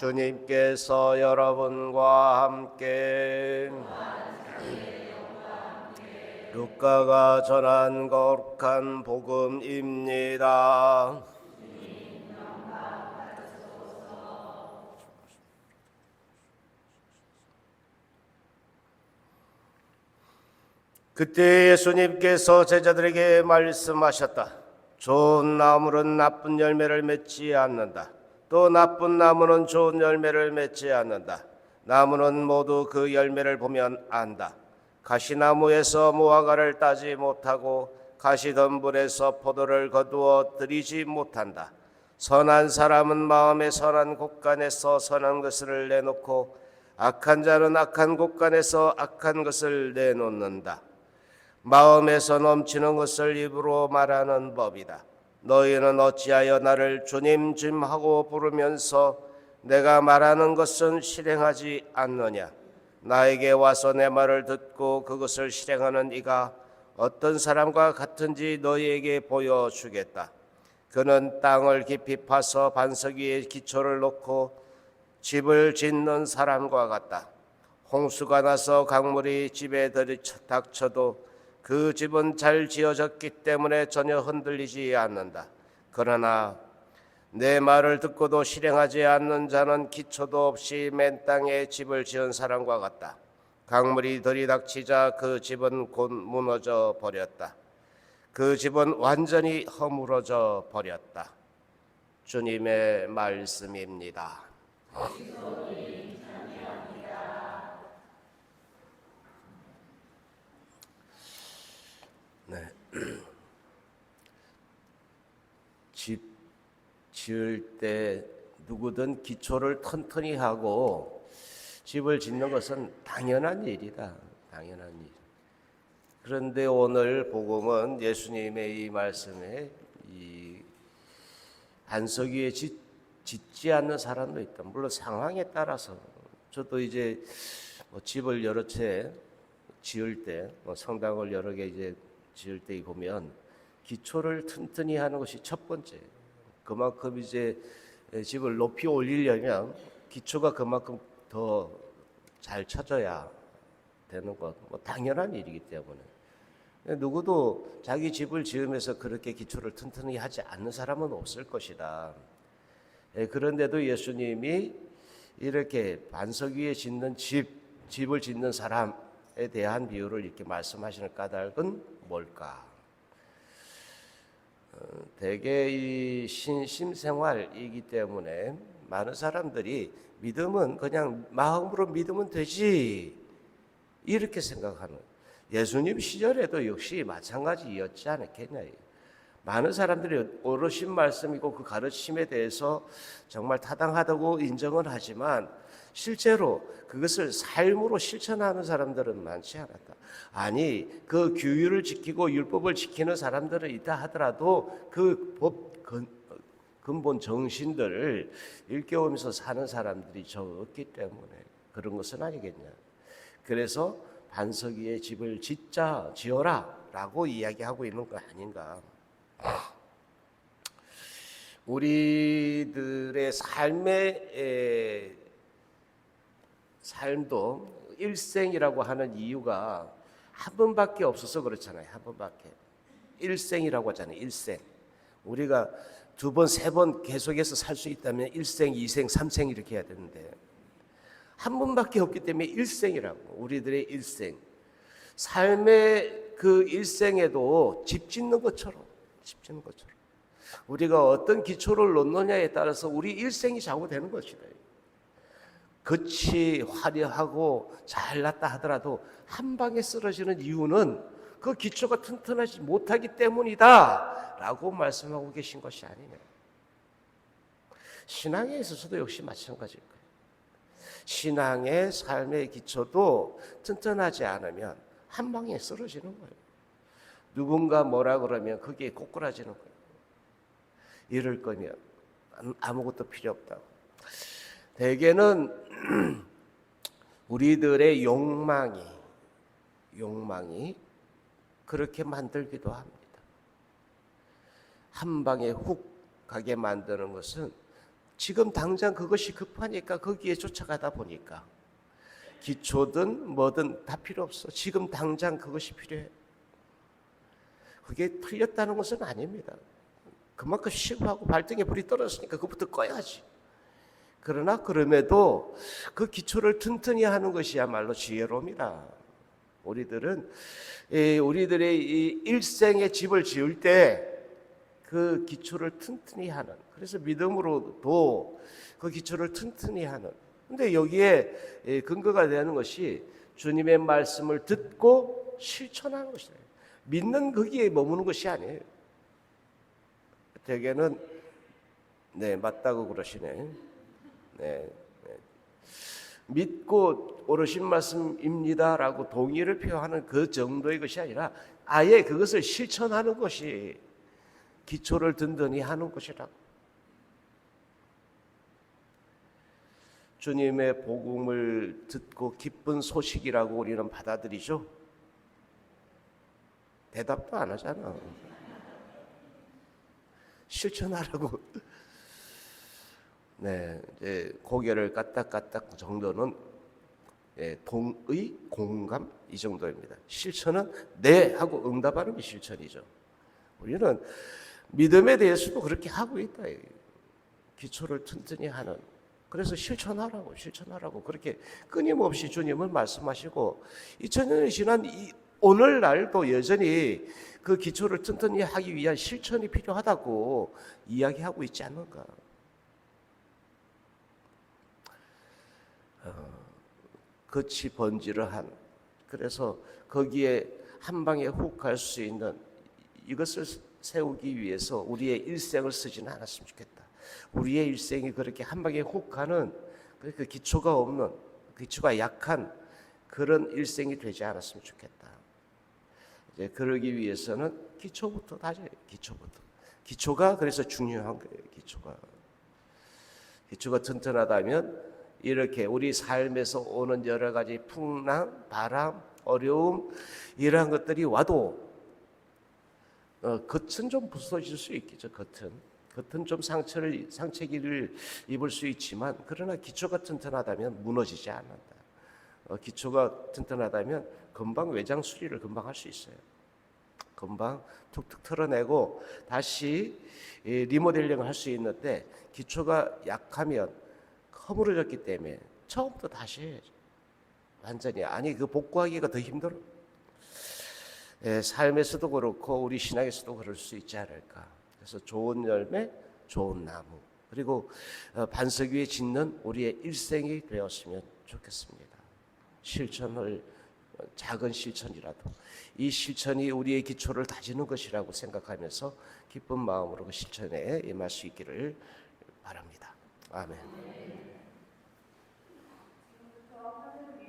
주님께서 여러분과 함께 루카가 전한 거룩한 복음입니다. 그때 예수님께서 제자들에게 말씀하셨다. 좋은 나무는 나쁜 열매를 맺지 않는다. 또 나쁜 나무는 좋은 열매를 맺지 않는다. 나무는 모두 그 열매를 보면 안다. 가시나무에서 무화과를 따지 못하고 가시덤불에서 포도를 거두어 들이지 못한다. 선한 사람은 마음에 선한 곳간에서 선한 것을 내놓고 악한 자는 악한 곳간에서 악한 것을 내놓는다. 마음에서 넘치는 것을 입으로 말하는 법이다. 너희는 어찌하여 나를 주님 주님 하고 부르면서 내가 말하는 것은 실행하지 않느냐? 나에게 와서 내 말을 듣고 그것을 실행하는 이가 어떤 사람과 같은지 너희에게 보여주겠다. 그는 땅을 깊이 파서 반석 위에 기초를 놓고 집을 짓는 사람과 같다. 홍수가 나서 강물이 집에 들이닥쳐도 그 집은 잘 지어졌기 때문에 전혀 흔들리지 않는다. 그러나 내 말을 듣고도 실행하지 않는 자는 기초도 없이 맨 땅에 집을 지은 사람과 같다. 강물이 들이닥치자 그 집은 곧 무너져 버렸다. 그 집은 완전히 허물어져 버렸다. 주님의 말씀입니다. 네. 집 지을 때 누구든 기초를 튼튼히 하고 집을 짓는 것은 당연한 일이다. 당연한 일. 그런데 오늘 복음은 예수님의 이 말씀에 이 반석 위에 짓지 않는 사람도 있다. 물론 상황에 따라서 저도 이제 집을 여러 채 지을 때 성당을 여러 개 이제 지을 때 보면 기초를 튼튼히 하는 것이 첫 번째. 그만큼 이제 집을 높이 올리려면 기초가 그만큼 더 잘 쳐져야 되는 것, 당연한 일이기 때문에 누구도 자기 집을 지으면서 그렇게 기초를 튼튼히 하지 않는 사람은 없을 것이다. 그런데도 예수님이 이렇게 반석 위에 짓는 집을 짓는 사람에 대한 비유를 이렇게 말씀하시는 까닭은 뭘까? 대개 이 신심생활이기 때문에 많은 사람들이 믿음은 그냥 마음으로 믿으면 되지 이렇게 생각하는, 예수님 시절에도 역시 마찬가지였지 않겠냐. 많은 사람들이 어르신 말씀이고 그 가르침에 대해서 정말 타당하다고 인정을 하지만 실제로 그것을 삶으로 실천하는 사람들은 많지 않았다. 아니, 그 규율을 지키고 율법을 지키는 사람들은 있다 하더라도 그 법 근본 정신들을 일깨우면서 사는 사람들이 적었기 때문에 그런 것은 아니겠냐. 그래서 반석 위에 집을 지어라 라고 이야기하고 있는 거 아닌가. 우리들의 삶도 일생이라고 하는 이유가 한 번밖에 없어서 그렇잖아요. 한 번밖에. 일생이라고 하잖아요. 일생. 우리가 두 번, 세 번 계속해서 살 수 있다면 일생, 이생, 삼생 이렇게 해야 되는데 한 번밖에 없기 때문에 일생이라고. 우리들의 일생. 삶의 그 일생에도 집 짓는 것처럼 우리가 어떤 기초를 놓느냐에 따라서 우리 일생이 좌우되는 것이다. 겉이 화려하고 잘났다 하더라도 한 방에 쓰러지는 이유는 그 기초가 튼튼하지 못하기 때문이다 라고 말씀하고 계신 것이 아니냐. 신앙에 있어서도 역시 마찬가지일 거예요. 신앙의 삶의 기초도 튼튼하지 않으면 한 방에 쓰러지는 거예요. 누군가 뭐라 그러면 거기에 꼬꾸라지는 거예요. 이럴 거면 아무것도 필요 없다고. 대개는 우리들의 욕망이 그렇게 만들기도 합니다. 한 방에 훅 가게 만드는 것은 지금 당장 그것이 급하니까 거기에 쫓아가다 보니까 기초든 뭐든 다 필요 없어. 지금 당장 그것이 필요해. 그게 틀렸다는 것은 아닙니다. 그만큼 시급하고 발등에 불이 떨어졌으니까 그것부터 꺼야지. 그러나 그럼에도 그 기초를 튼튼히 하는 것이야말로 지혜로움이다. 우리들은 우리들의 이 일생의 집을 지을 때 그 기초를 튼튼히 하는, 그래서 믿음으로도 그 기초를 튼튼히 하는, 근데 여기에 근거가 되는 것이 주님의 말씀을 듣고 실천하는 것이에요. 믿는 거기에 머무는 것이 아니에요. 대개는 네 맞다고 그러시네. 네. 믿고 오르신 말씀입니다라고 동의를 표하는 그 정도의 것이 아니라 아예 그것을 실천하는 것이 기초를 든든히 하는 것이라고. 주님의 복음을 듣고 기쁜 소식이라고 우리는 받아들이죠. 대답도 안 하잖아. 실천하라고. 네, 이제 고개를 까딱까딱 정도는 동의, 공감 이 정도입니다. 실천은 네 하고 응답하는 게 실천이죠. 우리는 믿음에 대해서도 그렇게 하고 있다. 기초를 튼튼히 하는. 그래서 실천하라고 그렇게 끊임없이 주님은 말씀하시고 2000년이 지난 오늘날도 여전히 그 기초를 튼튼히 하기 위한 실천이 필요하다고 이야기하고 있지 않는가. 끝이 번지르한, 그래서 거기에 한 방에 훅 갈 수 있는 이것을 세우기 위해서 우리의 일생을 쓰지는 않았으면 좋겠다. 우리의 일생이 그렇게 한 방에 훅 가는 그 기초가 없는, 기초가 약한 그런 일생이 되지 않았으면 좋겠다. 이제 그러기 위해서는 기초부터 다져요. 기초가 그래서 중요한 거예요. 기초가 튼튼하다면 이렇게 우리 삶에서 오는 여러 가지 풍랑, 바람, 어려움 이러한 것들이 와도 겉은 좀 부서질 수 있겠죠. 겉은 좀 상처기를 입을 수 있지만 그러나 기초가 튼튼하다면 무너지지 않는다. 기초가 튼튼하다면 금방 외장 수리를 금방 할 수 있어요. 금방 툭툭 털어내고 다시 리모델링을 할 수 있는데 기초가 약하면 허물어졌기 때문에 처음부터 다시 해야죠. 완전히. 아니 그 복구하기가 더 힘들어. 삶에서도 그렇고 우리 신앙에서도 그럴 수 있지 않을까. 그래서 좋은 열매, 좋은 나무, 그리고 반석 위에 짓는 우리의 일생이 되었으면 좋겠습니다. 실천을, 작은 실천이라도 이 실천이 우리의 기초를 다지는 것이라고 생각하면서 기쁜 마음으로 그 실천에 임할 수 있기를 바랍니다. 아멘.